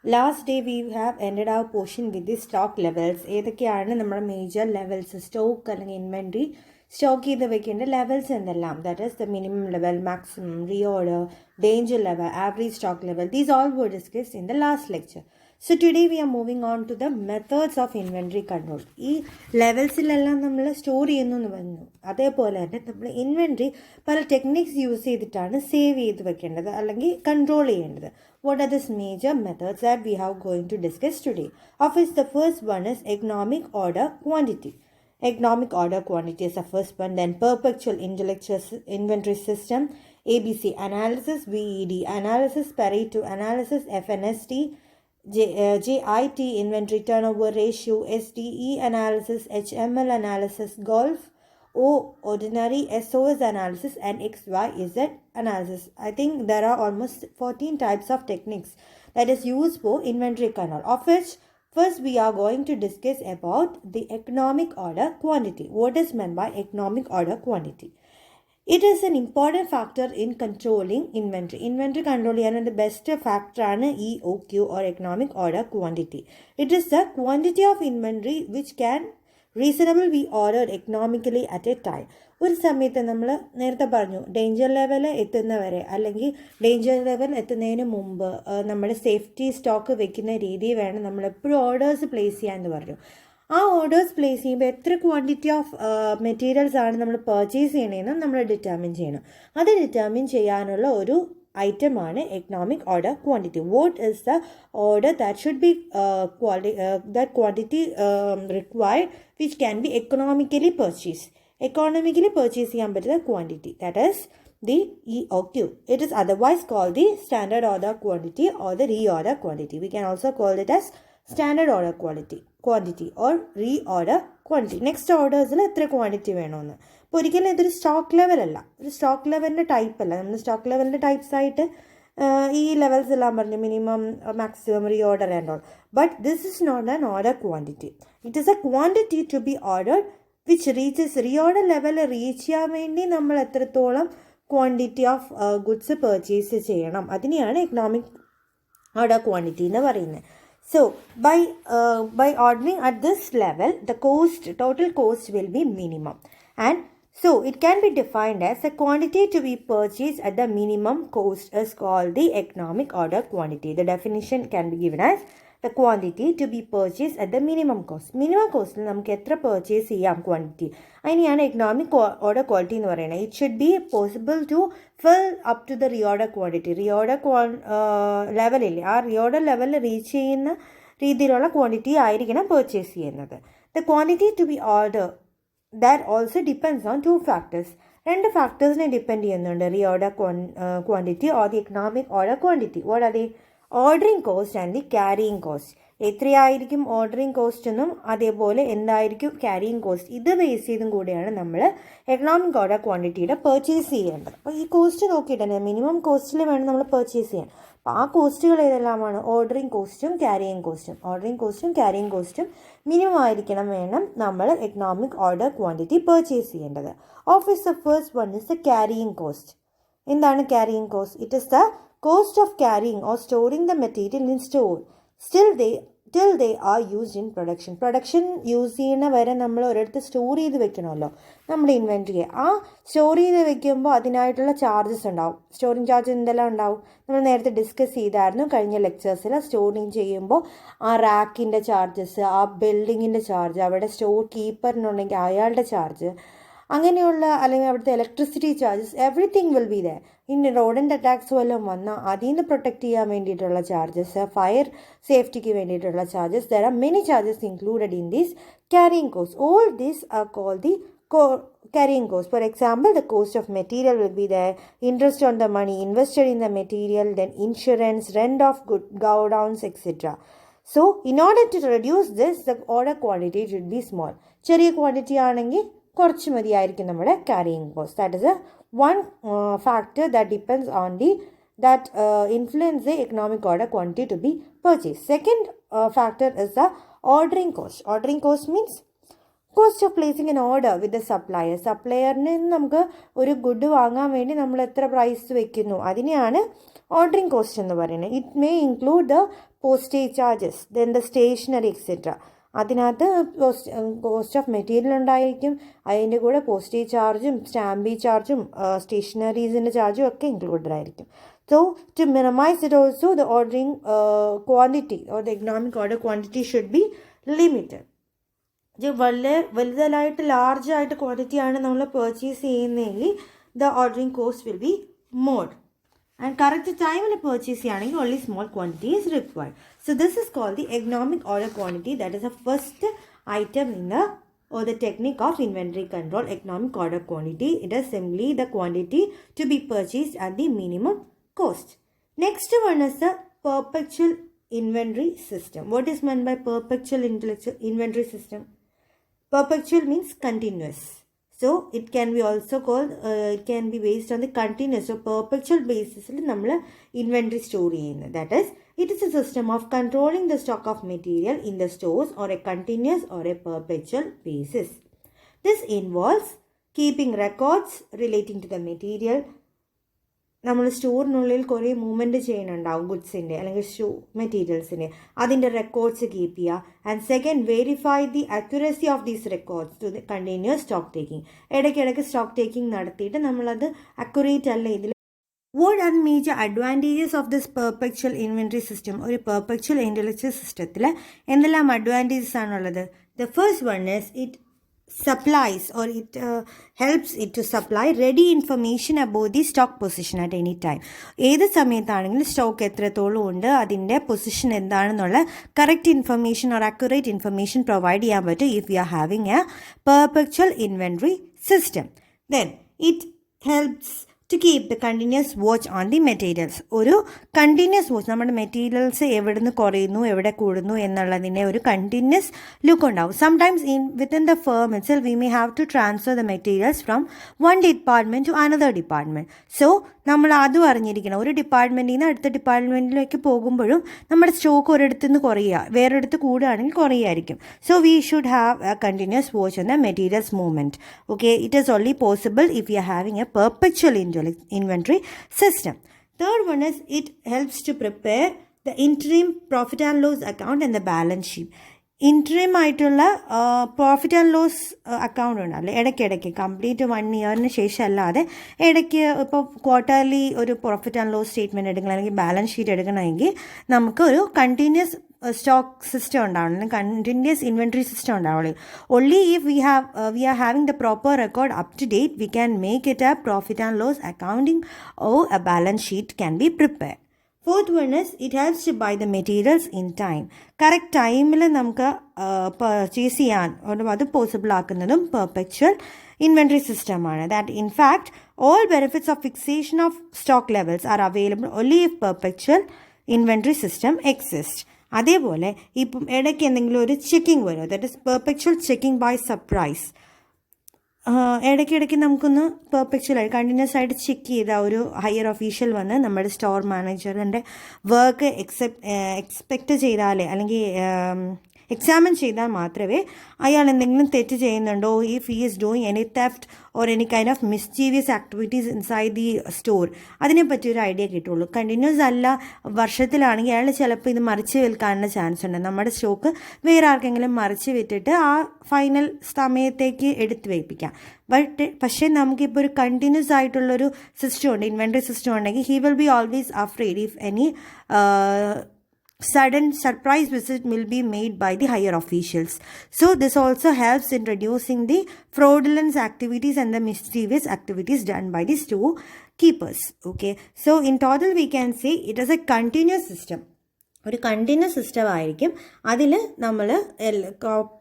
Last day we have ended our portion with the stock levels. ഏതൊക്കെയാണ് നമ്മുടെ major levels stock അല്ലെങ്കിൽ inventory stock ചെയ്ത് വെക്കേണ്ട levels എന്തെല്ലാം, that is the minimum level, maximum, reorder, danger level, average stock level. These all were discussed in the last lecture. So today we are moving on to the methods of inventory control. ഈ ലെവൽസിലെല്ലാം നമ്മൾ store ചെയ്യുന്നു എന്ന് പറഞ്ഞു. അതേപോലെ തന്നെ നമ്മൾ inventory പല techniques use ചെയ്തിട്ടാണ് സേവ് ചെയ്ത് വെക്കേണ്ടത് അല്ലെങ്കിൽ കൺട്രോൾ ചെയ്യേണ്ടത്. What are these major methods that we are going to discuss today? Of which the first one is economic order quantity. Economic order quantity is the first one. Then perpetual inventory system, ABC analysis, VED analysis, PARETO analysis, FNSD, JIT inventory turnover ratio, SDE analysis, HML analysis, golf, ordinary, SOS analysis, and XYZ analysis. I think there are almost 14 types of techniques that is used for inventory control, of which first we are going to discuss about the economic order quantity. What is meant by economic order quantity? It is an important factor in controlling inventory. Inventory control is the best factor is EOQ or economic order quantity. It is the quantity of inventory which can reasonably be ordered economically at a time. ഒരു സമയത്ത് നമ്മൾ നേരത്തെ പറഞ്ഞു danger level എത്തുന്നവരെ അല്ലെങ്കിൽ danger level എത്തുന്നതിന് മുമ്പ് നമ്മൾ സേഫ്റ്റി സ്റ്റോക്ക് വെക്കുന്ന രീതി വേണം നമ്മൾ എപ്പോഴും ഓർഡേഴ്സ് പ്ലേസ് ചെയ്യാമെന്ന് പറഞ്ഞു. ആ ഓർഡേഴ്സ് പ്ലേസ് ചെയ്യുമ്പോൾ എത്ര ക്വാണ്ടിറ്റി ഓഫ് മെറ്റീരിയൽസ് ആണ് നമ്മൾ പർച്ചേസ് ചെയ്യണമെന്ന് നമ്മൾ ഡിറ്റർമിൻ ചെയ്യണം. അത് ഡിറ്റർമിൻ ചെയ്യാനുള്ള ഒരു ഐറ്റമാണ് economic order quantity. What is the order that should be that quantity required which can be economically purchase. Economically purchase ചെയ്യാൻ പറ്റുന്ന quantity, that is the EOQ. It is otherwise called the standard order quantity or the reorder quantity. We can also call it as standard order quantity or reorder quantity. Next ഓർഡേഴ്സിൽ എത്ര quantity വേണമെന്ന്. അപ്പോൾ ഒരിക്കലും ഇതൊരു stock ലെവലല്ല, ഒരു stock ലെവലിൻ്റെ type അല്ല. നമ്മൾ stock ലെവലിൻ്റെ types ആയിട്ട് ഈ ലെവൽസ് എല്ലാം പറഞ്ഞു, minimum, maximum, reorder and all. But this is not an order quantity. It is a quantity to be ordered which reaches reorder level reach ചെയ്യാൻ വേണ്ടി നമ്മൾ എത്രത്തോളം ക്വാണ്ടിറ്റി ഓഫ് ഗുഡ്സ് പർച്ചേസ് ചെയ്യണം, അതിനെയാണ് എക്കണോമിക് ഓർഡർ ക്വാണ്ടിറ്റി എന്ന് പറയുന്നത്. So by ordering at this level, the total cost will be minimum, and so it can be defined as a quantity to be purchased at the minimum cost is called the economic order quantity. The definition can be given as the quantity to be purchased at the minimum cost. Minimum cost നമുക്ക് എത്ര purchase ചെയ്യാം quantity, അതിനെയാണ് economic order quality എന്ന് പറയുന്നത്. It should be possible to fill up to the reorder quantity. Reorder ലെവലില്ലേ, ആ reorder ലെവലിൽ reach ചെയ്യുന്ന രീതിയിലുള്ള ക്വാണ്ടിറ്റി ആയിരിക്കണം പർച്ചേസ് ചെയ്യുന്നത്. The quantity to be order that also depends on 2 factors. 2 ഫാക്ടേഴ്സിനെ ഡിപ്പെൻഡ് ചെയ്യുന്നുണ്ട് reorder quantity or the economic order quantity. What are the? Ordering cost and the carrying cost. എത്രയായിരിക്കും ordering cost എന്നും അതേപോലെ എന്തായിരിക്കും carrying cost, ഇത് base ചെയ്തും കൂടിയാണ് നമ്മൾ എക്കണോമിക് ഓർഡർ ക്വാണ്ടിറ്റിയുടെ പർച്ചേസ് ചെയ്യേണ്ടത്. അപ്പോൾ ഈ കോസ്റ്റ് നോക്കിയിട്ട് തന്നെ മിനിമം കോസ്റ്റിൽ വേണം നമ്മൾ പർച്ചേസ് ചെയ്യാൻ. അപ്പോൾ ആ കോസ്റ്റുകൾ ഏതെല്ലാമാണ്? ഓർഡറിങ് കോസ്റ്റും ക്യാരിയിങ് കോസ്റ്റും. ഓർഡറിങ് കോസ്റ്റും ക്യാരിയിങ് കോസ്റ്റും മിനിമം ആയിരിക്കണം വേണം നമ്മൾ എക്കണോമിക് ഓർഡർ ക്വാണ്ടിറ്റി പർച്ചേസ് ചെയ്യേണ്ടത്. Of is the first one is the carrying cost. എന്താണ് carrying cost? It is the cost of carrying or storing the material in store till they are used in production. Production use ചെയ്യുന്ന വരെ നമ്മൾ ഒരിടത്ത് store ചെയ്ത് വെക്കണമല്ലോ നമ്മുടെ ഇൻവെൻട്രിയെ. ആ store ചെയ്ത് വെക്കുമ്പോൾ അതിനായിട്ടുള്ള ചാർജസ് ഉണ്ടാവും. സ്റ്റോറിങ് ചാർജ് എന്തെല്ലാം ഉണ്ടാവും നമ്മൾ നേരത്തെ ഡിസ്കസ് ചെയ്തായിരുന്നു കഴിഞ്ഞ ലെക്ചേഴ്സിൽ. സ്റ്റോറിങ് ചെയ്യുമ്പോൾ ആ റാക്കിൻ്റെ ചാർജസ്, ആ ബിൽഡിങ്ങിൻ്റെ ചാർജ്, അവിടെ സ്റ്റോർ കീപ്പറിനുണ്ടെങ്കിൽ അയാളുടെ ചാർജ്, അങ്ങനെയുള്ള അല്ലെങ്കിൽ അവിടുത്തെ electricity charges, everything will be there. ഇനി റോഡിൻ്റെ അറ്റാക്സ് വല്ലതും വന്നാൽ അതിൽ നിന്ന് പ്രൊട്ടക്റ്റ് ചെയ്യാൻ വേണ്ടിയിട്ടുള്ള ചാർജസ്, ഫയർ സേഫ്റ്റിക്ക് വേണ്ടിയിട്ടുള്ള charges, there are many charges included in these carrying costs. All these are called the carrying costs. For example, the cost of material will be there, interest on the money invested in the material, then insurance, rent of godowns, etc. So in order to reduce this, the order quantity should be small. ചെറിയ quantity ആണെങ്കിൽ കുറച്ച് മതിയായിരിക്കും നമ്മുടെ carrying cost. That is one factor that depends on that influence the economic order quantity to be purchased. Second factor is the ordering cost. Ordering cost means cost of placing an order with the supplier. സപ്ലയറിന് നമുക്ക് ഒരു good വാങ്ങാൻ വേണ്ടി നമ്മൾ എത്ര price വെക്കുന്നു അതിനെയാണ് ordering cost എന്ന് പറയുന്നത്. It may include the postage charges, then the stationery etc. അതിനകത്ത് കോസ്റ്റ് ഓഫ് മെറ്റീരിയൽ ഉണ്ടായിരിക്കും, അതിൻ്റെ കൂടെ പോസ്റ്റേജ് ചാർജും സ്റ്റാമ്പി ചാർജും സ്റ്റേഷനറീസിൻ്റെ ചാർജും ഒക്കെ ഇൻക്ലൂഡഡ് ആയിരിക്കും. So to minimize it also, the ordering quantity or the economic order quantity should be limited. വളരെ വലുതായിട്ട് ലാർജായിട്ട് ക്വാണ്ടിറ്റിയാണ് നമ്മൾ പർച്ചേസ് ചെയ്യുന്നതെങ്കിൽ the ordering cost will be more. And correct time purchase ചെയ്യുകയാണെങ്കിൽ only small quantity is required. So this is called the economic order quantity. That is the first item in the technique of inventory control, economic order quantity. It is simply the quantity to be purchased at the minimum cost. Next one is the perpetual inventory system. What is meant by perpetual inventory system? Perpetual means continuous. So it can be also called, it can be based on the continuous or perpetual basis നമ്മൾ inventory store ചെയ്യുന്നത്. That is, it is a system of controlling the stock of material in the stores or a continuous or a perpetual basis. This involves keeping records relating to the material. നമ്മൾ സ്റ്റോറിനുള്ളിൽ കുറേ movement ചെയ്യുന്നുണ്ടാവും ഗുഡ്സിൻ്റെ അല്ലെങ്കിൽ മെറ്റീരിയൽസിൻ്റെ, അതിൻ്റെ records keep ചെയ്യുക. And second, verify the accuracy of these records to the continuous stock taking. ഇടയ്ക്കിടയ്ക്ക് stock taking നടത്തിയിട്ട് നമ്മളത് അക്യുറേറ്റ് അല്ല ഇതിൽ. What are major advantages of this perpetual inventory system? ഒരു perpetual inventory systemത്തിൽ എന്തെല്ലാം അഡ്വാൻറ്റേജസ് ആണുള്ളത്? The first one is it supplies or it helps it to supply ready information about the stock position at any time. ഏത് സമയത്താണെങ്കിലും stock എത്രത്തോളം ഉണ്ട്, അതിൻ്റെ position എന്താണെന്നുള്ള correct information or accurate information provide ചെയ്യാൻ പറ്റും if we are having a perpetual inventory system. Then it helps to keep the continuous watch on the materials. ഒരു continuous watch, നമ്മുടെ മെറ്റീരിയൽസ് എവിടെ നിന്ന് കുറയുന്നു എവിടെ കൂടുന്നു എന്നുള്ളതിൻ്റെ ഒരു കണ്ടിന്യൂസ് ലുക്ക് ഉണ്ടാവും. Sometimes within the firm itself we may have to transfer the materials from one department to another department. So നമ്മൾ അതും അറിഞ്ഞിരിക്കണം. ഒരു ഡിപ്പാർട്ട്മെൻറ്റിൽ നിന്ന് അടുത്ത ഡിപ്പാർട്ട്മെൻറ്റിലേക്ക് പോകുമ്പോഴും നമ്മുടെ സ്റ്റോക്ക് ഒരിടത്തു നിന്ന് കുറയുക, വേറൊരിടത്ത് കൂടുകയാണെങ്കിൽ കുറയുമായിരിക്കും. So we should have a continuous watch on the materials movement. Okay, it is only possible if you are having a perpetual inventory system. Third one is it helps to prepare the interim profit and loss account and the balance sheet. Interim ആയിട്ടുള്ള profit and loss account ഉണ്ടല്ലേ, ഇടയ്ക്കിടയ്ക്ക് complete 1 ഇയറിന് ശേഷം അല്ലാതെ ഇടയ്ക്ക് ഇപ്പോൾ quarterly ഒരു profit and loss statement എടുക്കണം അല്ലെങ്കിൽ ബാലൻസ് ഷീറ്റ് എടുക്കണമെങ്കിൽ നമുക്ക് ഒരു കണ്ടിന്യൂസ് സ്റ്റോക്ക് സിസ്റ്റം ഉണ്ടാവണം, കണ്ടിന്യൂസ് ഇൻവെൻട്രി സിസ്റ്റം ഉണ്ടാവുള്ളൂ. Only if we are having the proper record up to date we can make it a profit and loss accounting or a balance sheet can be prepare. Fourth one is it helps to buy the materials in time. Correct ടൈമിൽ നമുക്ക് purchase ചെയ്യാൻ അത് possible ആക്കുന്നതും perpetual inventory സിസ്റ്റമാണ്. That in fact all benefits of fixation of stock levels are available only if perpetual inventory system exists. അതേപോലെ ഇപ്പം ഇടയ്ക്ക് എന്തെങ്കിലും ഒരു ചെക്കിംഗ് വരും, that is perpetual checking by surprise. ഇടയ്ക്കിടയ്ക്ക് നമുക്കൊന്ന് പെർപെക്ച്വലായി കണ്ടിന്യൂസ് ആയിട്ട് ചെക്ക് ചെയ്ത ഒരു ഹയർ ഒഫീഷ്യൽ വന്ന് നമ്മുടെ സ്റ്റോർ മാനേജറിൻ്റെ വർക്ക് എക്സ്പെക്റ്റ് ചെയ്താലേ അല്ലെങ്കിൽ എക്സാമിൻ ചെയ്താൽ മാത്രമേ അയാൾ എന്തെങ്കിലും തെറ്റ് ചെയ്യുന്നുണ്ടോ, if he is doing any theft or any kind of mischievous activities inside the store, അതിനെപ്പറ്റി ഒരു ഐഡിയ കിട്ടുള്ളൂ. കണ്ടിന്യൂസ് അല്ല, വർഷത്തിലാണെങ്കിൽ അയാൾ ചിലപ്പോൾ ഇത് മറിച്ച് വിൽക്കാനുള്ള ചാൻസ് ഉണ്ട്. നമ്മുടെ സ്റ്റോക്ക് വേറെ ആർക്കെങ്കിലും മറിച്ച് വിറ്റിട്ട് ആ ഫൈനൽ സമയത്തേക്ക് എടുത്തു വയ്പ്പിക്കാം. പക്ഷേ നമുക്കിപ്പോൾ ഒരു കണ്ടിന്യൂസ് ആയിട്ടുള്ളൊരു സിസ്റ്റം ഉണ്ട്, ഇൻവെൻട്രി സിസ്റ്റം ഉണ്ടെങ്കിൽ he will be always afraid if any sudden surprise visit will be made by the higher officials. So this also helps in reducing the fraudulent activities and the mischievous activities done by the storekeepers. Okay, so in total we can say it is a continuous system. ഒരു continuous system ആയിരിക്കും. അതിൽ നമ്മൾ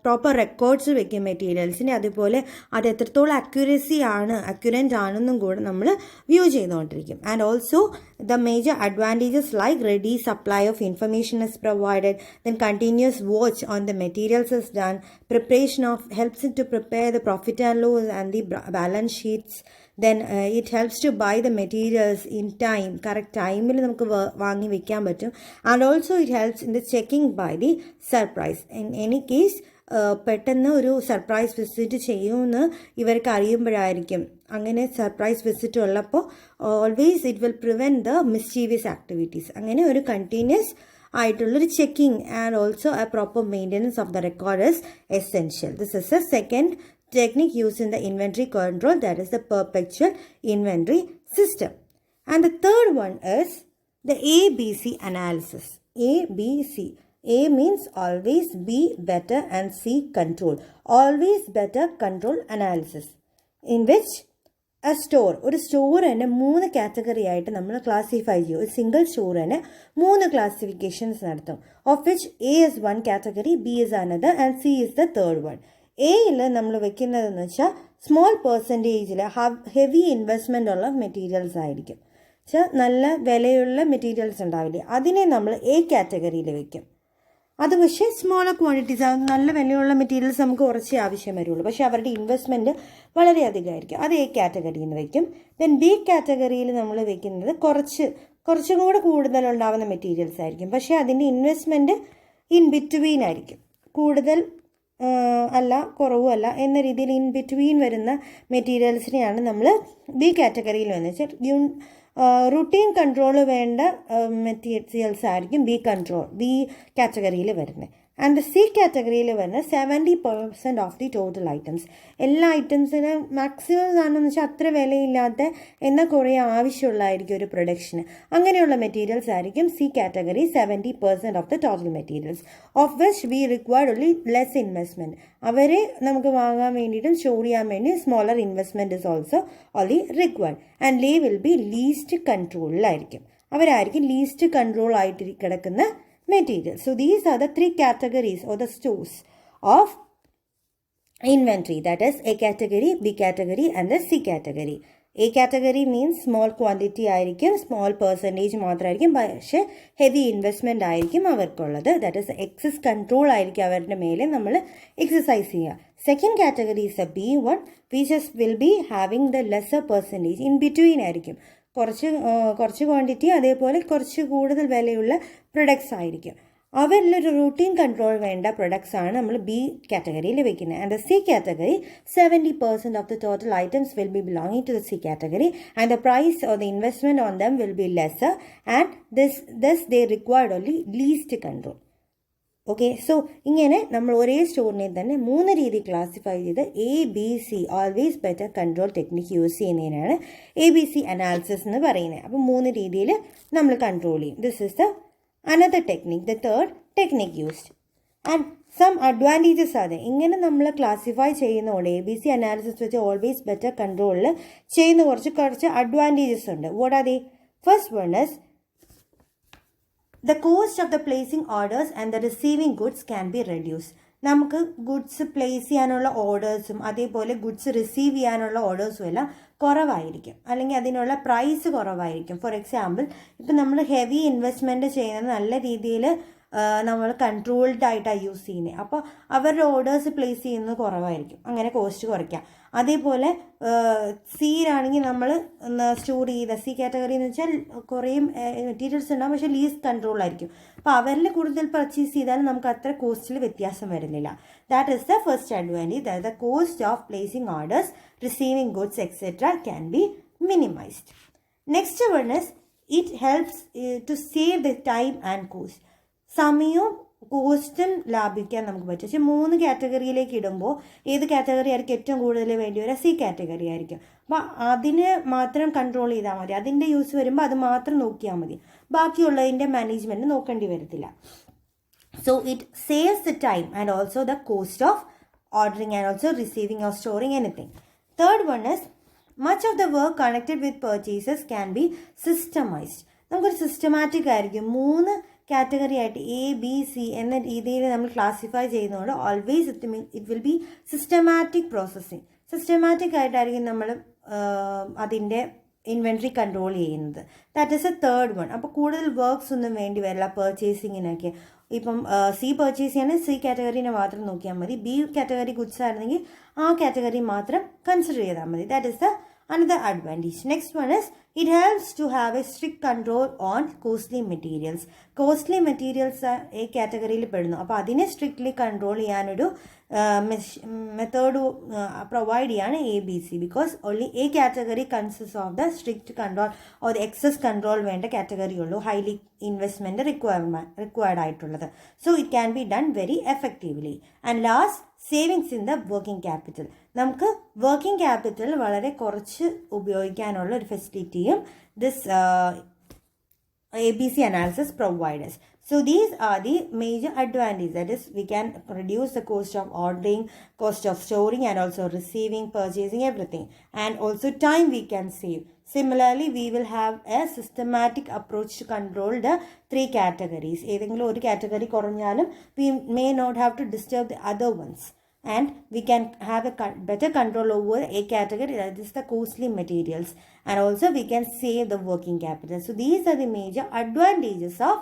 proper records വെക്കും മെറ്റീരിയൽസിൻ്റെ, അതുപോലെ അത് എത്രത്തോളം അക്യുറൻ്റ് ആണെന്നും കൂടെ നമ്മൾ വ്യൂ ചെയ്തുകൊണ്ടിരിക്കും. And also the major advantages like ready supply of information is provided, then continuous watch on the materials is done, preparation of helps it to prepare the profit and loss and the balance sheets, then it helps to buy the materials in time, correct ടൈമിൽ നമുക്ക് വാങ്ങി വെക്കാൻ പറ്റും. And also it helps in the checking by the surprise. In any case പെട്ടെന്ന് ഒരു surprise visit ചെയ്യുമെന്ന് ഇവർക്ക് അറിയുമ്പോഴായിരിക്കും. അങ്ങനെ സർപ്രൈസ് വിസിറ്റ് ഉള്ളപ്പോൾ always it will prevent the mischievous activities. അങ്ങനെ ഒരു കണ്ടിന്യൂസ് ആയിട്ടുള്ളൊരു checking and also a proper maintenance of the record is essential. This is a second technique used in the inventory control, that is the perpetual inventory system. And the third one is the ABC analysis. ABC. A means always, B better, and C control. Always better control analysis. In which a store, ഒരു സ്റ്റോറിനെ 3 category ആയിട്ട് നമ്മൾ classify ചെയ്യും. ഒരു single സ്റ്റോറിനെ 3 classifications നടത്തും. Of which A is one category, B is another, and C is the third one. എയിൽ നമ്മൾ വെക്കുന്നതെന്ന് വെച്ചാൽ small പെർസെൻറ്റേജിൽ heavy investment ഉള്ള മെറ്റീരിയൽസ് ആയിരിക്കും. വെച്ചാൽ നല്ല വിലയുള്ള മെറ്റീരിയൽസ് ഉണ്ടാവില്ലേ, അതിനെ നമ്മൾ എ കാറ്റഗറിയിൽ വെക്കും. അത് പക്ഷേ സ്മോളർ ക്വാണ്ടിറ്റീസ്, നല്ല വിലയുള്ള മെറ്റീരിയൽസ് നമുക്ക് കുറച്ചേ ആവശ്യം വരുള്ളൂ, പക്ഷേ അവരുടെ ഇൻവെസ്റ്റ്മെൻറ്റ് വളരെയധികമായിരിക്കും. അത് എ കാറ്റഗറിയിൽ നിന്ന് വെക്കും. ദെൻ ബി കാറ്റഗറിയിൽ നമ്മൾ വെക്കുന്നത് കുറച്ചും കൂടെ കൂടുതലുണ്ടാകുന്ന മെറ്റീരിയൽസ് ആയിരിക്കും, പക്ഷേ അതിൻ്റെ ഇൻവെസ്റ്റ്മെൻറ്റ് ഇൻ ബിറ്റ്വീൻ ആയിരിക്കും. കൂടുതൽ അല്ല കുറവുമല്ല എന്ന രീതിയിൽ ഇൻ ബിറ്റ്വീൻ വരുന്ന മെറ്റീരിയൽസിനെയാണ് നമ്മൾ ബി കാറ്റഗറിയിൽ വന്ന് വെച്ചാൽ റുട്ടീൻ കൺട്രോൾ വേണ്ട മെറ്റീരിയൽസ് ആയിരിക്കും ബി കാറ്റഗറിയിൽ വരുന്നത്. ആൻഡ് സി കാറ്റഗറിയിൽ വരുന്ന 70% ഓഫ് ദി ടോട്ടൽ ഐറ്റംസ്. എല്ലാ ഐറ്റംസിന് മാക്സിമം സാധനം വെച്ചാൽ അത്ര വിലയില്ലാത്ത എന്നാൽ കുറേ ആവശ്യമുള്ളതായിരിക്കും ഒരു പ്രൊഡക്ഷന്. അങ്ങനെയുള്ള മെറ്റീരിയൽസ് ആയിരിക്കും C category. 70% of the total materials of which we required only less investment. അവരെ നമുക്ക് വാങ്ങാൻ വേണ്ടിയിട്ടും സ്റ്റോർ ചെയ്യാൻ വേണ്ടി smaller investment is also only required. And they will be least കൺട്രോളിലായിരിക്കും. അവരായിരിക്കും ലീസ്റ്റ് കൺട്രോൾ ആയിട്ട് കിടക്കുന്ന materials. So these are the 3 categories or the stores of inventory, that is A category, B category and the C category. A category means small quantity ആയിരിക്കും, small percentage മാത്രമായിരിക്കും, പക്ഷേ heavy investment ആയിരിക്കും അവർക്കുള്ളത്. That is excess control ആയിരിക്കും അവരുടെ മേലെ നമ്മൾ exercise ചെയ്യുക. Second category is A B1 which will be having the lesser percentage, in between ആയിരിക്കും. കുറച്ച് ക്വാണ്ടിറ്റി അതേപോലെ കുറച്ച് കൂടുതൽ വിലയുള്ള പ്രൊഡക്ട്സ് ആയിരിക്കും. അവരിലൊരു റൂട്ടീൻ കൺട്രോൾ വേണ്ട പ്രൊഡക്ട്സ് ആണ് നമ്മൾ ബി കാറ്റഗറിയിൽ വെക്കുന്നത്. And the C category 70% of the total items will be belonging to the C category and the price or the investment on them will be lesser and this they required only least control. Okay, so ഇങ്ങനെ നമ്മൾ ഒരേ സ്റ്റോറിനെ തന്നെ 3 രീതി classify ചെയ്ത് ABC always better control technique use ചെയ്യുന്നതിനാണ് ABC analysis എന്ന് പറയുന്നത്. അപ്പോൾ 3 രീതിയിൽ നമ്മൾ കൺട്രോൾ ചെയ്യും. This is the another technique, the third technique used. And some advantages ആണ് ഇങ്ങനെ നമ്മൾ ക്ലാസിഫൈ ചെയ്യുന്നതുകൊണ്ട്. ABC അനാലിസിസ് വെച്ച് ഓൾവേസ് ബെറ്റർ കൺട്രോളിൽ ചെയ്യുന്ന കുറച്ച് അഡ്വാൻറ്റേജസ് ഉണ്ട്. What are they? First one is the cost of the placing orders and the receiving goods can be reduced. നമുക്ക് ഗുഡ്സ് പ്ലേസ് ചെയ്യാനുള്ള ഓർഡേഴ്സും അതേപോലെ ഗുഡ്സ് റിസീവ് ചെയ്യാനുള്ള ഓർഡേഴ്സും എല്ലാം കുറവായിരിക്കും, അല്ലെങ്കിൽ അതിനുള്ള പ്രൈസ് കുറവായിരിക്കും. ഫോർ എക്സാമ്പിൾ, ഇപ്പം നമ്മൾ ഹെവി ഇൻവെസ്റ്റ്മെൻറ്റ് ചെയ്യുന്നത് നല്ല രീതിയിൽ നമ്മൾ കൺട്രോൾഡ് ആയിട്ടാണ് യൂസ് ചെയ്യുന്നത്. അപ്പോൾ അവരുടെ ഓർഡേഴ്സ് പ്ലേസ് ചെയ്യുന്നത് കുറവായിരിക്കും, അങ്ങനെ കോസ്റ്റ് കുറയ്ക്കാം. അതേപോലെ സിയിലാണെങ്കിൽ നമ്മൾ സ്റ്റോർ ചെയ്ത സി കാറ്റഗറി എന്ന് വെച്ചാൽ കുറേ മെറ്റീരിയൽസ് ഉണ്ടാകും, പക്ഷേ ലീസ്റ്റ് കൺട്രോളായിരിക്കും. അപ്പോൾ അവരിൽ കൂടുതൽ പർച്ചേസ് ചെയ്താലും നമുക്ക് അത്ര കോസ്റ്റിൽ വ്യത്യാസം വരുന്നില്ല. That is the first advantage, that the cost of placing orders, receiving goods etcetera can be minimised. Next one is it helps to save the time and cost. സമയവും കോസ്റ്റും ലാഭിക്കാൻ നമുക്ക് പറ്റും. പക്ഷേ 3 കാറ്റഗറിയിലേക്ക് ഇടുമ്പോൾ ഏത് കാറ്റഗറി ആയിരിക്കും ഏറ്റവും കൂടുതൽ വേണ്ടി വരിക? സി കാറ്റഗറി ആയിരിക്കും. അപ്പോൾ അതിനെ മാത്രം കൺട്രോൾ ചെയ്താൽ മതി, അതിൻ്റെ യൂസ് വരുമ്പോൾ അത് മാത്രം നോക്കിയാൽ മതി, ബാക്കിയുള്ളതിൻ്റെ മാനേജ്മെൻറ്റ് നോക്കേണ്ടി വരത്തില്ല. So it saves the time and also the cost of ordering and also receiving or storing anything. Third one is much of the work connected with purchases can be systematized. നമുക്കൊരു systematic ആയിരിക്കും. 3 category ആയിട്ട് ABC എന്ന രീതിയിൽ നമ്മൾ classify ചെയ്യുന്നതുകൊണ്ട് always it will B systematic processing. Systematic ആയിട്ടായിരിക്കും നമ്മൾ അതിൻ്റെ ഇൻവെൻട്രി കൺട്രോൾ ചെയ്യുന്നത്. That is A third one. അപ്പോൾ കൂടുതൽ വർക്ക്സ് ഒന്നും വേണ്ടി വരില്ല പർച്ചേസിങ്ങിനൊക്കെ. ഇപ്പം സി പർച്ചേസ് ചെയ്യുകയാണെങ്കിൽ സി കാറ്റഗറീനെ മാത്രം നോക്കിയാൽ മതി. ബി കാറ്റഗറി ഗുഡ്സ് ആയിരുന്നെങ്കിൽ ആ കാറ്റഗറി മാത്രം കൺസിഡർ ചെയ്താൽ മതി. That is the another advantage. Next one is It helps to have a strict control on costly materials. Costly materials a category പെടുന്നു. അപ്പോൾ അതിനെ സ്ട്രിക്ട്ലി കൺട്രോൾ ചെയ്യാനൊരു മെത്തേഡ് പ്രൊവൈഡ് ചെയ്യാണ് ABC, because only A category consist of the strict control or the excess control വേണ്ട category ഉള്ളൂ, highly investment required ആയിട്ടുള്ളത്. So it can be done very effectively. And last, savings in the working capital. നമുക്ക് working capital വളരെ കുറച്ച് ഉപയോഗിക്കാനുള്ള ഒരു ഫെസിലിറ്റിയും this ABC analysis provides. So these are the major advantages. That is, we can reduce the cost of ordering, cost of storing, and also receiving, purchasing, everything. And also time we can save. Similarly, we will have a systematic approach to control the three categories. ഏതെങ്കിലും ഒരു category കുറഞ്ഞാലും we may not have to disturb the other ones. And we can have a better control over a category, that is the costly materials. And also we can save the working capital. So these are the major advantages of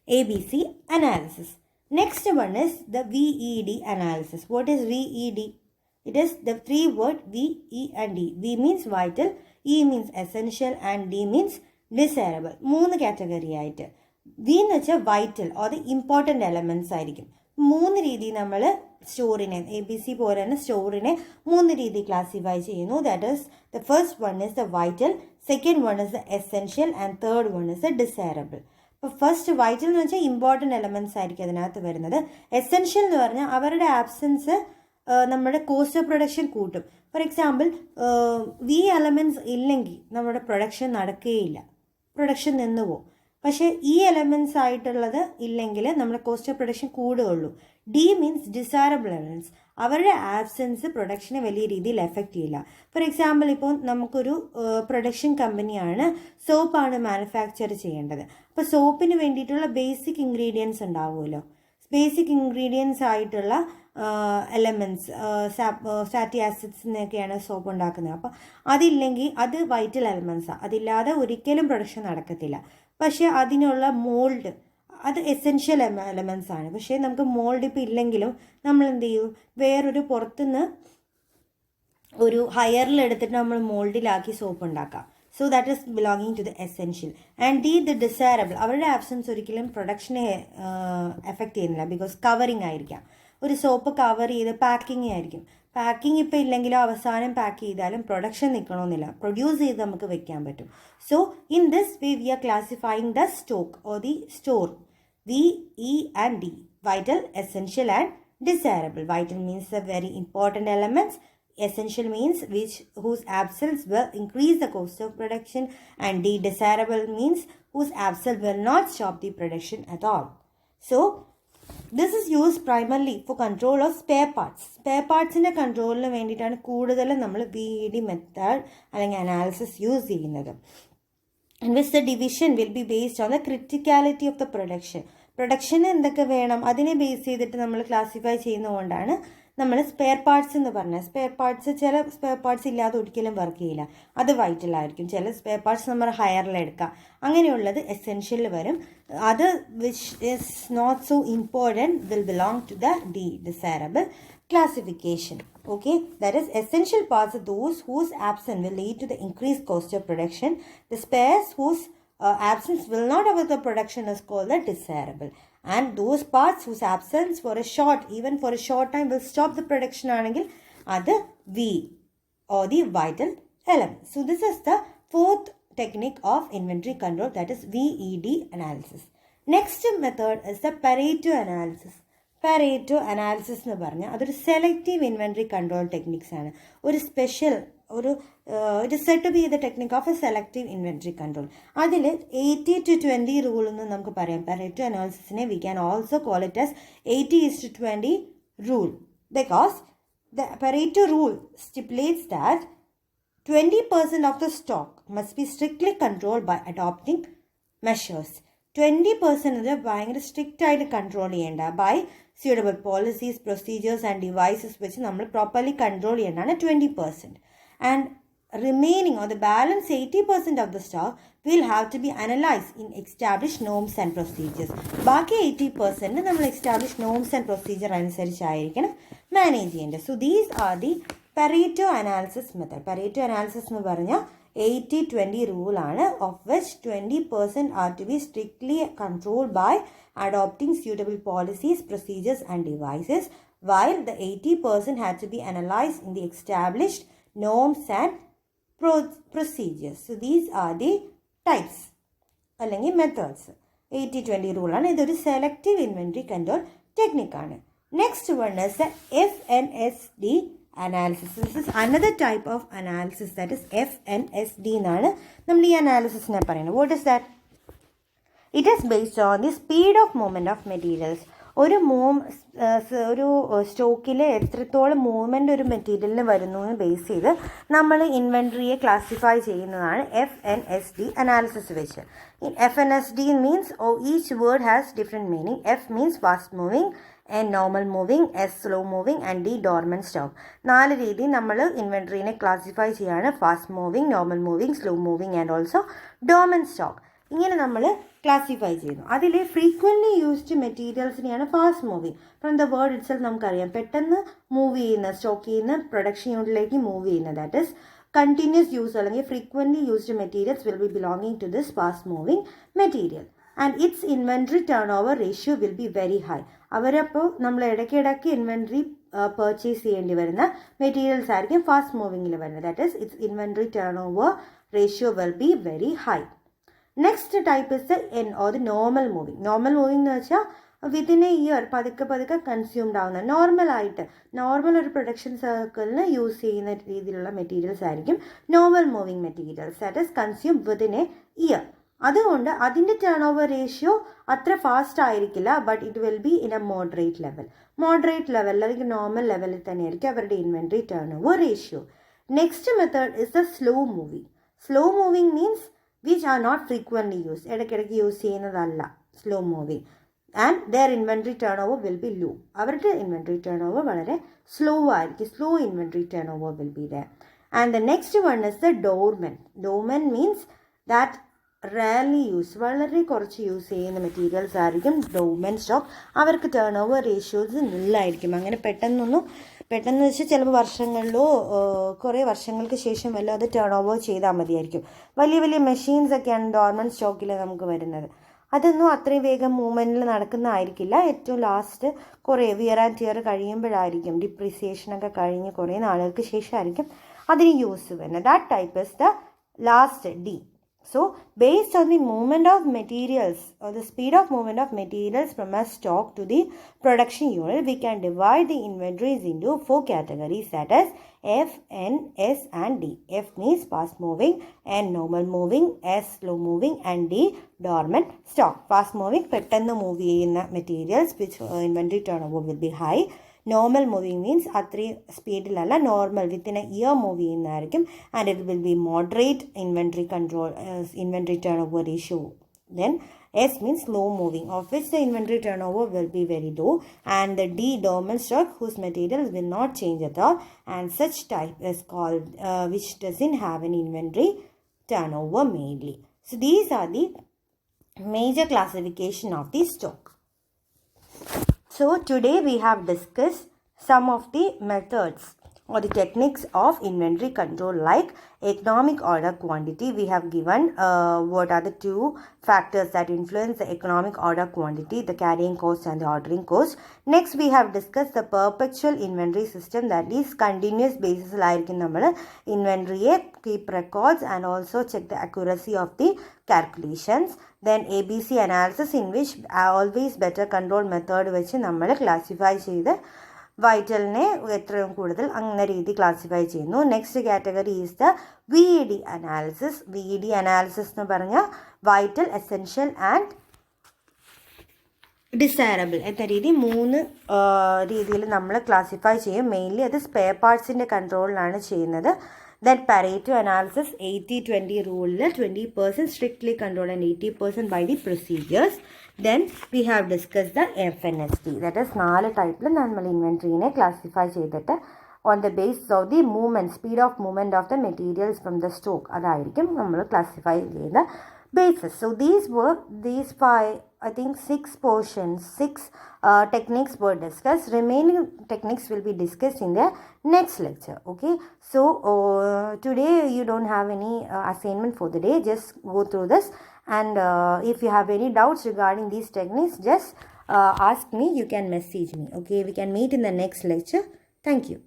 ABC analysis. Next one is the VED analysis. What is VED? It is the three word V, E and D. V means vital, E means essential, and D means desirable. മൂന്ന് category ആയിട്ട്. V എന്ന് വെച്ചാൽ vital or the important elements ആയിരിക്കും. മൂന്ന് രീതി നമ്മൾ സ്റ്റോറിനെ ABC പോലെ തന്നെ സ്റ്റോറിനെ മൂന്ന് രീതി ക്ലാസിഫൈ ചെയ്യുന്നു. That is the first one is the vital, second one is the essential, and third one is the desirable. അപ്പോൾ ഫസ്റ്റ് വൈറ്റൽ എന്ന് വെച്ചാൽ ഇമ്പോർട്ടൻ്റ് എലമെൻറ്റ്സ് ആയിരിക്കും അതിനകത്ത് വരുന്നത്. എസെൻഷ്യൽ എന്ന് പറഞ്ഞാൽ അവരുടെ ആബ്സെൻസ് നമ്മുടെ കോസ്റ്റ് ഓഫ് പ്രൊഡക്ഷൻ കൂട്ടും. ഫോർ എക്സാമ്പിൾ, വി എലമെൻറ്റ്സ് ഇല്ലെങ്കിൽ നമ്മുടെ പ്രൊഡക്ഷൻ നടക്കുകയില്ല, പ്രൊഡക്ഷൻ നിന്നുപോകും. പക്ഷേ ഈ എലമെൻറ്റ്സ് ആയിട്ടുള്ളത് ഇല്ലെങ്കിൽ നമ്മുടെ കോസ്റ്റ് ഓഫ് പ്രൊഡക്ഷൻ കൂടുകയുള്ളൂ. ഡി മീൻസ് ഡിസൈറബിൾ എലമെൻറ്റ്സ്, അവരുടെ ആബ്സെൻസ് പ്രൊഡക്ഷനെ വലിയ രീതിയിൽ എഫക്റ്റ് ചെയ്യില്ല. ഫോർ എക്സാമ്പിൾ, ഇപ്പോൾ നമുക്കൊരു പ്രൊഡക്ഷൻ കമ്പനിയാണ്, സോപ്പാണ് മാനുഫാക്ചർ ചെയ്യേണ്ടത്. അപ്പോൾ സോപ്പിന് വേണ്ടിയിട്ടുള്ള ബേസിക് ഇൻഗ്രീഡിയൻസ് ഉണ്ടാവുമല്ലോ. ബേസിക് ഇൻഗ്രീഡിയൻസ് ആയിട്ടുള്ള എലമെൻറ്റ്സ്, ഫാറ്റി ആസിഡ്സിനൊക്കെയാണ് സോപ്പ് ഉണ്ടാക്കുന്നത്. അപ്പോൾ അതില്ലെങ്കിൽ അത് വൈറ്റൽ എലമെൻറ്റ്സാണ്, അതില്ലാതെ ഒരിക്കലും പ്രൊഡക്ഷൻ നടക്കത്തില്ല. പക്ഷേ അതിനുള്ള മോൾഡ് അത് എസെൻഷ്യൽ എലമെൻറ്റ്സ് ആണ്. പക്ഷേ നമുക്ക് മോൾഡ് ഇപ്പോൾ ഇല്ലെങ്കിലും നമ്മൾ എന്ത് ചെയ്യും, വേറൊരു പുറത്തുനിന്ന് ഒരു ഹയറിൽ എടുത്തിട്ട് നമ്മൾ മോൾഡിലാക്കി സോപ്പ് ഉണ്ടാക്കാം. So that is belonging to the essential. And the desirable, അവരുടെ ആബ്സെൻസ് ഒരിക്കലും പ്രൊഡക്ഷനെ എഫക്റ്റ് ചെയ്യുന്നില്ല, ബിക്കോസ് കവറിങ് ആയിരിക്കാം. ഒരു സോപ്പ് കവർ ചെയ്ത് പാക്കിംഗ് ആയിരിക്കും. പാക്കിംഗ് ഇപ്പോൾ ഇല്ലെങ്കിലോ അവസാനം പാക്ക് ചെയ്താലും പ്രൊഡക്ഷൻ നിൽക്കണമെന്നില്ല, പ്രൊഡ്യൂസ് ചെയ്ത് നമുക്ക് വെക്കാൻ പറ്റും. So in this way we are classifying the stock or the store. V, E and D. Vital, essential and desirable. Vital means the very important elements. Essential means whose absence will increase the cost of production. And D, desirable means whose absence will not stop the production at all. So this is used primarily for control of spare parts. Spare partsന്റെ കൺട്രോളിന് വേണ്ടിയിട്ടാണ് കൂടുതലും നമ്മൾ VED method അല്ലെങ്കിൽ analysis use ചെയ്യുന്നത്. In which the division will be based on the criticality of the production. Production എന്തൊക്കെ വേണം അതിനെ base ചെയ്തിട്ട് നമ്മൾ ക്ലാസിഫൈ ചെയ്യുന്നതുകൊണ്ടാണ് നമ്മൾ സ്പെയർ പാർട്സ് എന്ന് പറഞ്ഞാൽ. സ്പെയർ പാർട്സ്, ചില സ്പെയർ പാർട്സ് ഇല്ലാതെ ഒരിക്കലും വർക്ക് ചെയ്യില്ല, അത് വൈറ്റലായിരിക്കും. ചില സ്പെയർ പാർട്സ് നമ്മൾ ഹയറിലെടുക്കാം, അങ്ങനെയുള്ളത് എസെൻഷ്യൽ വരും. അത് which is not so important will belong to the desirable classification. Okay, that is, essential parts are those whose absence will lead to the increased cost of production. The spares whose absence will not affect the production is called the desirable. And those parts whose absence even for a short time will stop the production anengil adu V or the vital element. So this is the fourth technique of inventory control, that is VED analysis. Next method is the PARETO analysis. PARETO analysis എന്ന് പറഞ്ഞാൽ അതൊരു selective inventory control techniques ആണ്. ഒരു special it set to be the technique of a selective inventory control. അതിൽ 80-20 rule എന്ന് നമുക്ക് പറയാം. PARETO അനാലിസിസിനെ we can also call it as 80:20 rule, because the PARETO rule stipulates that 20% of the stock must be strictly controlled by adopting measures. 20% ഭയങ്കര strict ആയിട്ട് control ചെയ്യേണ്ട by suitable policies, procedures and devices വെച്ച് നമ്മൾ properly control ചെയ്യേണ്ടതാണ് 20%. And remaining or the balance 80% of the stock will have to be analyse in establish norms and procedures. ബാക്കി 80% നമ്മൾ establish norms and procedure അനുസരിച്ചായിരിക്കണം manage ചെയ്യേണ്ടത്. So these are the PARETO analysis method. PARETO analysis എന്ന് പറഞ്ഞാൽ 80-20 rule ആണ്, of which 20% are to be strictly controlled by adopting suitable policies, procedures and devices, while the 80% had to be analyzed in the established norms and procedures. So these are the types അല്ലെങ്കിൽ methods. 80-20 റൂളാണ്. ഇതൊരു selective inventory control ടെക്നിക്കാണ്. Next one is the FNSD analysis. This is another type of analysis, that is FNSD എന്നാണ് നമ്മൾ ഈ അനാലിസിസിനെ പറയുന്നത്. What is that? It is based on the speed of movement of materials. ഒരു സ്റ്റോക്കിൽ എത്രത്തോളം movement ഒരു മെറ്റീരിയലിന് വരുന്നു എന്ന് ബേസ് ചെയ്ത് നമ്മൾ ഇൻവെൻട്രിയെ ക്ലാസിഫൈ ചെയ്യുന്നതാണ് FNSD അനാലിസിസ് വെച്ച്. FNSD means each word has different meaning. F means fast moving, N normal moving, S slow moving and D dormant stock. 4 രീതിയിൽ നമ്മൾ ഇൻവെൻട്രീനെ ക്ലാസിഫൈ ചെയ്യാണ്. Fast moving, normal moving, slow moving and also dormant stock. ഇങ്ങനെ നമ്മൾ classify ചെയ്യുന്നു. അതിൽ frequently used മെറ്റീരിയൽസിനെയാണ് fast moving. From the word itself നമുക്കറിയാം, പെട്ടെന്ന് മൂവ് ചെയ്യുന്ന, സ്റ്റോക്ക് ചെയ്യുന്ന, പ്രൊഡക്ഷൻ യൂണിറ്റിലേക്ക് മൂവ് ചെയ്യുന്ന, ദാറ്റ് ഇസ് കണ്ടിന്യൂസ് യൂസ് അല്ലെങ്കിൽ frequently used materials will be belonging to this fast moving material. And its inventory turn over ratio will be very high. അവരപ്പോൾ നമ്മൾ ഇടയ്ക്കിടയ്ക്ക് ഇൻവെൻട്രി പർച്ചേസ് ചെയ്യേണ്ടി വരുന്ന മെറ്റീരിയൽസ് ആയിരിക്കും ഫാസ്റ്റ് മൂവിങ്ങിൽ വരുന്നത്. That is it's inventory turn over ratio will be very high. Next type is the N or the normal moving. Normal moving എന്ന് വെച്ചാൽ within a year പതുക്കെ കൺസ്യൂംഡ് ആവുന്ന, നോർമൽ ഒരു production സർക്കിളിന് യൂസ് ചെയ്യുന്ന രീതിയിലുള്ള മെറ്റീരിയൽസ് ആയിരിക്കും normal moving materials, that is consume within a year. അതുകൊണ്ട് അതിൻ്റെ ടേൺ ഓവർ റേഷ്യോ അത്ര ഫാസ്റ്റ് ആയിരിക്കില്ല, but it will be in A moderate level അല്ലെങ്കിൽ നോർമൽ ലെവലിൽ തന്നെയായിരിക്കും അവരുടെ inventory turn over ratio. Next method is the slow moving means which are not frequently use, ഇടയ്ക്കിടയ്ക്ക് use ചെയ്യുന്നതല്ല slow moving. And their inventory turn over will be low. അവരുടെ inventory turn over വളരെ slow ആയിരിക്കും. Slow inventory turn over will be there. And the next one is the dormant means that rarely use, വളരെ കുറച്ച് use ചെയ്യുന്ന materials ആയിരിക്കും dormant stock. അവർക്ക് turn over ratios നില്ലായിരിക്കും. അങ്ങനെ പെട്ടെന്ന് വെച്ചാൽ ചിലപ്പോൾ വർഷങ്ങളിലോ കുറേ വർഷങ്ങൾക്ക് ശേഷം വല്ല അത് ടേൺ ഓവർ ചെയ്താൽ മതിയായിരിക്കും. വലിയ മെഷീൻസ് ഒക്കെയാണ് ഡോർമെന്റ് സ്റ്റോക്കിൽ നമുക്ക് വരുന്നത്. അതൊന്നും അത്രയും വേഗം മൂവ്മെൻറ്റിൽ നടക്കുന്നതായിരിക്കില്ല. ഏറ്റവും ലാസ്റ്റ് കുറേ വിയർ ആൻഡ് ടിയർ കഴിയുമ്പോഴായിരിക്കും, ഡിപ്രീസിയേഷനൊക്കെ കഴിഞ്ഞ് കുറേ നാളുകൾക്ക് ശേഷമായിരിക്കും അതിന് യൂസ് വരുന്നത്. That type is the last D. So, based on the movement of materials or the speed of movement of materials from a stock to the production unit, we can divide the inventories into 4 categories, that is F, N, S and D. F means fast moving, N normal moving, S slow moving and D dormant stock. Fast moving pettannu move cheyyunna materials which inventory turnover will be high. Normal moving means അത്രയും സ്പീഡിലല്ല, normal within a year move ചെയ്യുന്നതായിരിക്കും. And it will be moderate inventory turn over ratio. Then S means slow moving, of which the inventory turnover will be very low. And the D dormant stock, whose materials will not change at all, and such type is called which doesn't have an inventory turnover mainly. So these are the major classification of the stock. So today we have discussed some of the methods or the techniques of inventory control, like economic order quantity. We have given what are the 2 factors that influence the economic order quantity, the carrying cost and the ordering cost. Next we have discussed the perpetual inventory system, that is continuous basis like nammal inventory keep records and also check the accuracy of the calculations. Then ABC analysis, in which always better control method വെച്ച് നമ്മൾ classify ചെയ്ത് വൈറ്റലിനെ എത്രയും കൂടുതൽ അങ്ങനെ രീതി classify ചെയ്യുന്നു. Next category is the VED analysis. VED analysis എന്ന് പറഞ്ഞാൽ വൈറ്റൽ, എസെൻഷ്യൽ ആൻഡ് ഡിസൈറബിൾ എന്ന രീതി 3 രീതിയിൽ നമ്മൾ ക്ലാസിഫൈ ചെയ്യും. മെയിൻലി അത് സ്പെയർ പാർട്സിൻ്റെ കൺട്രോളിലാണ് ചെയ്യുന്നത്. Then PARETO analysis, 80-20 rule, 20% strictly controlled and 80% by the procedures. Then we have discussed the FNSD, that is 4 type നമ്മൾ ഇൻവെൻട്രീനെ ക്ലാസിഫൈ ചെയ്തിട്ട് on the basis of the movement, speed of movement of the materials from the stock, അതായിരിക്കും നമ്മൾ classify ചെയ്ത basis. So these were these five, I think 6 portions, 6 techniques were discussed. Remaining techniques will be discussed in the next lecture. Okay, so today you don't have any assignment for the day. Just go through this, and if you have any doubts regarding these techniques, just ask me. You can message me. Okay, we can meet in the next lecture. Thank you.